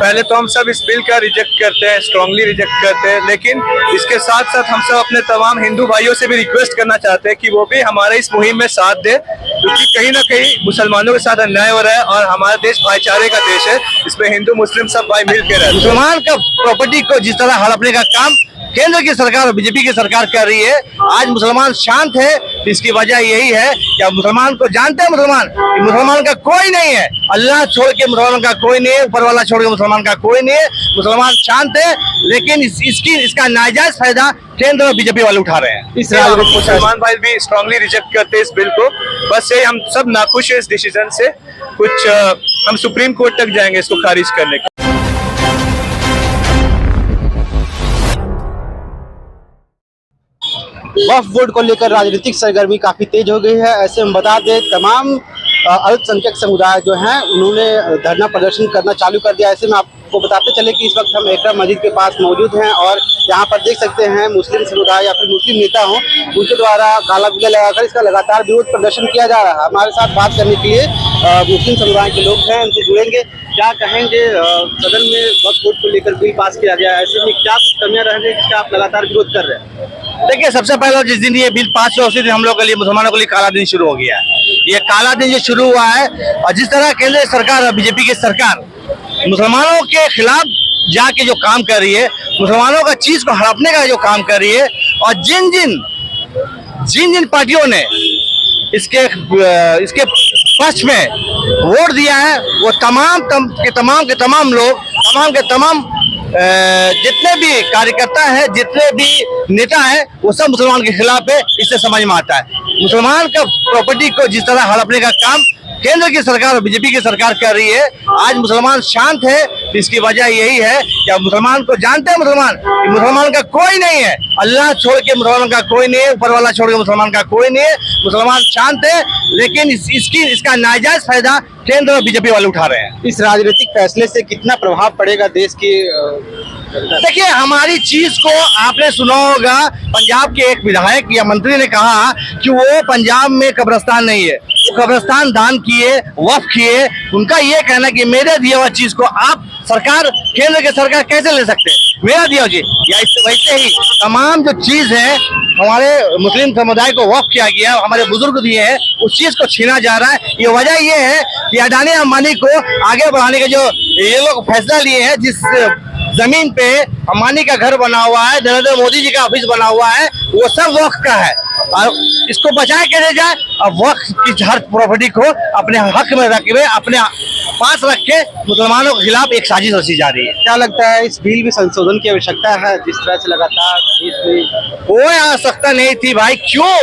पहले तो हम सब इस बिल का रिजेक्ट करते हैं, स्ट्रांगली रिजेक्ट करते हैं, लेकिन इसके साथ साथ हम सब अपने तमाम हिंदू भाइयों से भी रिक्वेस्ट करना चाहते हैं कि वो भी हमारे इस मुहिम में साथ दे, क्योंकि कहीं ना कहीं मुसलमानों के साथ अन्याय हो रहा है और हमारा देश भाईचारे का देश है। इसमें हिंदू मुस्लिम सब भाई मिल के रहते हैं। मुसलमान का प्रॉपर्टी को जिस तरह हड़पने का काम केंद्र की सरकार और बीजेपी की सरकार कर रही है, आज मुसलमान शांत है। इसकी वजह यही है कि अब मुसलमान को जानते हैं मुसलमान का कोई नहीं है। अल्लाह छोड़ के मुसलमान का कोई नहीं है, ऊपर वाला छोड़ के मुसलमान का कोई नहीं है। मुसलमान शांत है, लेकिन इसका नाजायज फायदा केंद्र और बीजेपी वाले उठा रहे हैं। इस मुसलमान भाई भी स्ट्रांगली रिजेक्ट करते हैं इस बिल को। बस ये हम सब नाखुश है इस डिसीजन से। कुछ हम सुप्रीम कोर्ट तक जाएंगे इसको खारिज करने के। वक्फ बोर्ड को लेकर राजनीतिक सरगर्मी काफी तेज हो गई है। ऐसे में बता दें, तमाम अल्पसंख्यक समुदाय जो हैं उन्होंने धरना प्रदर्शन करना चालू कर दिया। ऐसे में आपको बताते चले कि इस वक्त हम एकरा मस्जिद के पास मौजूद हैं और यहाँ पर देख सकते हैं मुस्लिम समुदाय या फिर मुस्लिम नेता हों, उनके द्वारा काला गुल्ला लगाकर इसका लगातार विरोध प्रदर्शन किया जा रहा है। हमारे साथ बात करने के लिए मुस्लिम समुदाय के लोग हैं, उनसे जुड़ेंगे। क्या कहेंगे, सदन में वक्फ बोर्ड को लेकर बिल पास किया गया, ऐसे में क्या कुछ कमियां रह गई जिसका आप लगातार विरोध कर रहे हैं? देखिए, सबसे पहले जिस दिन ये बिल पास हुआ उसी दिन हम लोग के लिए, मुसलमानों के लिए काला दिन शुरू हो गया है। ये काला दिन जो शुरू हुआ है, और जिस तरह केंद्र सरकार और बीजेपी की सरकार मुसलमानों के खिलाफ जाके जो काम कर रही है, मुसलमानों का चीज को हड़पने का जो काम कर रही है, और जिन जिन पार्टियों ने इसके पक्ष में वोट दिया है, वो तमाम लोग जितने भी कार्यकर्ता हैं, जितने भी नेता हैं, वो सब मुसलमान के खिलाफ है। इससे समझ में आता है मुसलमान का प्रॉपर्टी को जिस तरह हड़पने का काम केंद्र की सरकार और बीजेपी की सरकार कर रही है। आज मुसलमान शांत है। इसकी वजह यही है कि अब मुसलमान को जानते हैं मुसलमान का कोई नहीं है। अल्लाह छोड़ के मुसलमान का कोई नहीं है, ऊपर वाला छोड़ के मुसलमान का कोई नहीं है। मुसलमान शांत है, लेकिन इसका नाजायज फायदा केंद्र और बीजेपी वाले उठा रहे हैं। इस राजनीतिक फैसले से कितना प्रभाव पड़ेगा देश की? देखिए, हमारी चीज को आपने सुना होगा, पंजाब के एक विधायक या मंत्री ने कहा कि वो पंजाब में कब्रिस्तान नहीं है, वो कब्रिस्तान दान किए, वक्फ किए। उनका ये कहना कि मेरे दिया हुआ चीज को आप सरकार, केंद्र की सरकार कैसे ले सकते हैं? मेरा दिया जी, या वैसे ही तमाम जो चीज है हमारे मुस्लिम समुदाय को वक्फ किया गया, हमारे बुजुर्ग दिए हैं, उस चीज को छीना जा रहा है। ये वजह ये है कि अडानी अंबानी को आगे बढ़ाने के जो ये लोग फैसला लिए हैं, जिस जमीन पे अंबानी का घर बना हुआ है, नरेंद्र मोदी जी का ऑफिस बना हुआ है, वो सब वक्फ का है। और इसको बचाए कैसे जाए? अब वक्फ की हर प्रॉपर्टी को अपने हक में रखे हुए, अपने पास रख के मुसलमानों के खिलाफ एक साजिश रची जा रही है। क्या लगता है इस बिल में संशोधन की आवश्यकता है? जिस तरह से लगातार कोई आवश्यकता नहीं थी भाई। क्यों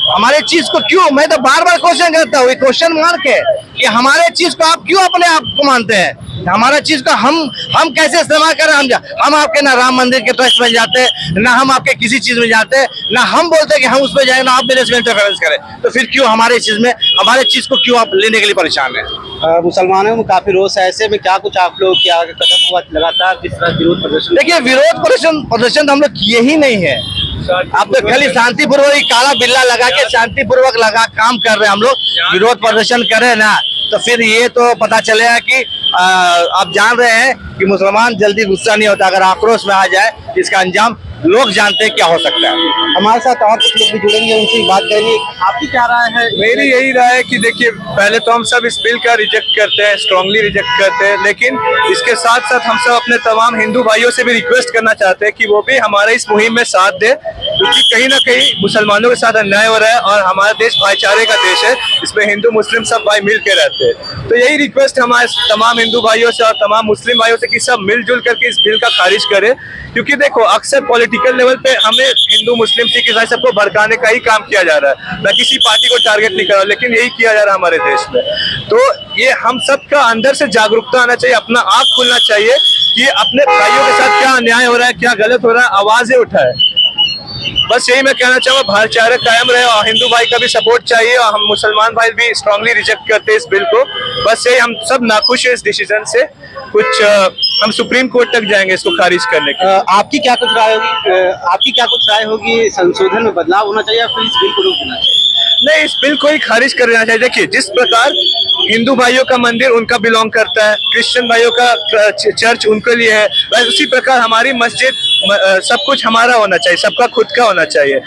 हमारे चीज को, क्यों? मैं तो बार बार क्वेश्चन करता हूँ, क्वेश्चन मार के कि हमारे चीज को आप क्यों अपने आप को मानते हैं? हमारा चीज को हम कैसे इस्तेमाल करें? हम आपके ना राम मंदिर के ट्रस्ट में जाते, ना हम आपके किसी चीज में जाते, ना हम बोलते कि हम उसमें जाए, ना आप मेरे इंटरफेरेंस करें। तो फिर क्यों हमारे चीज में, हमारे चीज को क्यों आप लेने के लिए परेशान है? मुसलमानों में काफी रोष है। ऐसे में क्या कुछ आप लोग क्या कदम हुआ लगातार जिस तरह विरोध प्रदर्शन? देखिए, विरोध प्रदर्शन तो हम लोग किए ही नहीं है। आप तो खाली शांतिपूर्वक काला बिल्ला लगा के शांतिपूर्वक काम कर रहे हैं। हम लोग विरोध प्रदर्शन करें ना, तो फिर ये तो पता चलेगा कि आप जान रहे हैं कि मुसलमान जल्दी गुस्सा नहीं होता। अगर आक्रोश में आ जाए, इसका अंजाम लोग जानते हैं क्या हो सकता है। हमारे साथ और कुछ लोग भी जुड़ेंगे, उनसे बात करेंगे। आपकी क्या राय है? मेरी यही राय है कि देखिए, पहले तो हम सब इस बिल का रिजेक्ट करते हैं, स्ट्रांगली रिजेक्ट करते हैं, लेकिन इसके साथ साथ हम सब अपने तमाम हिंदू भाइयों से भी रिक्वेस्ट करना चाहते हैं कि वो भी हमारे इस मुहिम में साथ दे, क्योंकि कहीं ना कहीं मुसलमानों के साथ अन्याय हो रहा है और हमारा देश भाईचारे का देश है। इसमें हिंदू मुस्लिम सब भाई मिल के रहते हैं। तो यही रिक्वेस्ट हमारे तमाम हिंदू भाइयों से और तमाम मुस्लिम भाइयों से कि सब मिलजुल करके इस बिल का खारिज करें। क्योंकि देखो, अक्सर पॉलिटिकल लेवल पे हमें हिंदू मुस्लिम सिख ईसाई सबको भड़काने का ही काम किया जा रहा है, न किसी पार्टी को टारगेट नहीं कर रहा, लेकिन यही किया जा रहा है हमारे देश में। तो ये हम सबका अंदर से जागरूकता आना चाहिए, अपना आँख खुलना चाहिए कि अपने भाइयों के साथ क्या अन्याय हो रहा है, क्या गलत हो रहा है, आवाजें उठाए। बस यही मैं कहना चाहूँगा, भाईचारा कायम रहे और हिंदू भाई का भी सपोर्ट चाहिए। और हम मुसलमान भाई भी स्ट्रांगली रिजेक्ट करते हैं इस बिल को। बस यही, हम सब नाखुश है इस डिसीजन से। कुछ हम सुप्रीम कोर्ट तक जाएंगे इसको खारिज करने के। आपकी क्या कुछ राय होगी? संशोधन में बदलाव होना चाहिए या फिर इस बिल को रोक देना चाहिए? नहीं, इस बिल को ही खारिज कर देना चाहिए। देखिए, जिस प्रकार हिंदू भाइयों का मंदिर उनका बिलोंग करता है, क्रिश्चियन भाइयों का चर्च उनके लिए है, वैसे उसी प्रकार हमारी मस्जिद सब कुछ हमारा होना चाहिए, सबका खुद का होना चाहिए।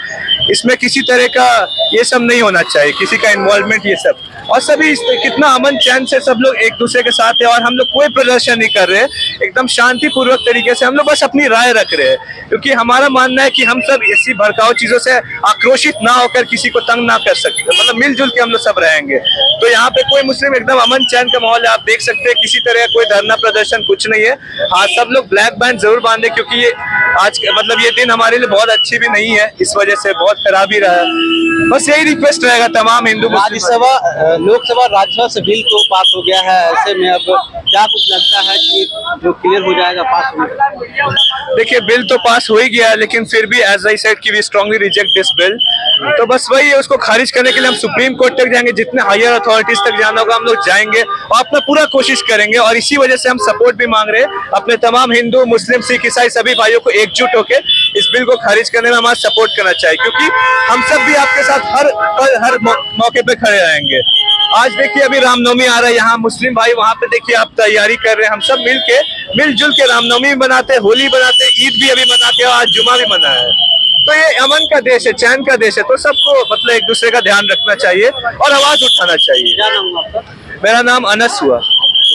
इसमें किसी तरह का ये सब नहीं होना चाहिए, किसी का इन्वॉल्वमेंट ये सब। और सभी कितना अमन चैन से सब लोग एक दूसरे के साथ है, और हम लोग कोई प्रदर्शन नहीं कर रहे, एकदम शांतिपूर्वक तरीके से हम लोग बस अपनी राय रख रहे हैं, क्योंकि हमारा मानना है कि हम सब ऐसी भड़काऊ चीजों से आक्रोशित ना होकर किसी को तंग ना कर सकते, मतलब मिलजुल के हम लोग सब रहेंगे। तो यहाँ पे कोई मुस्लिम एकदम अमन चैन का माहौल है, आप देख सकते हैं, किसी तरह का कोई धरना प्रदर्शन कुछ नहीं है। हाँ, सब लोग ब्लैक बैंड जरूर बांधे, क्योंकि ये आज मतलब ये दिन हमारे लिए बहुत अच्छी भी नहीं है, इस वजह से बहुत खराब ही रहा। बस यही रिक्वेस्ट रहेगा तमाम हिंदू राज्यसभा लोकसभा राज्यसभा से बिल तो पास हो गया है, ऐसे में अब क्या कुछ लगता है कि जो क्लियर हो जाएगा पास होने? देखिए, बिल तो पास हो ही गया है, लेकिन फिर भी एज आई सेड कि we strongly reject this bill. तो बस वही है, उसको खारिज करने के लिए हम सुप्रीम कोर्ट तक जाएंगे, जितने हायर अथॉरिटीज तक जाना होगा हम लोग जाएंगे और अपना पूरा कोशिश करेंगे। और इसी वजह से हम सपोर्ट भी मांग रहे हैं अपने तमाम हिंदू, मुस्लिम, सिख, ईसाई सभी भाइयों को एकजुट होकर इस बिल को खारिज करने में हमारा सपोर्ट करना चाहिए, क्योंकि हम सब भी आपके साथ हर मौके पे खड़े रहेंगे। आज देखिए, अभी रामनवमी आ रहा है, यहाँ मुस्लिम भाई वहाँ पे देखिए आप तैयारी कर रहे हैं, हम सब मिलजुल के रामनवमी भी मनाते हैं, होली मनाते हैं, ईद भी अभी मनाते हैं, आज जुमा भी मना है। तो ये अमन का देश है, चैन का देश है, तो सबको मतलब एक दूसरे का ध्यान रखना चाहिए और आवाज उठाना चाहिए। क्या नाम है आपका? मेरा नाम अनस हुआ।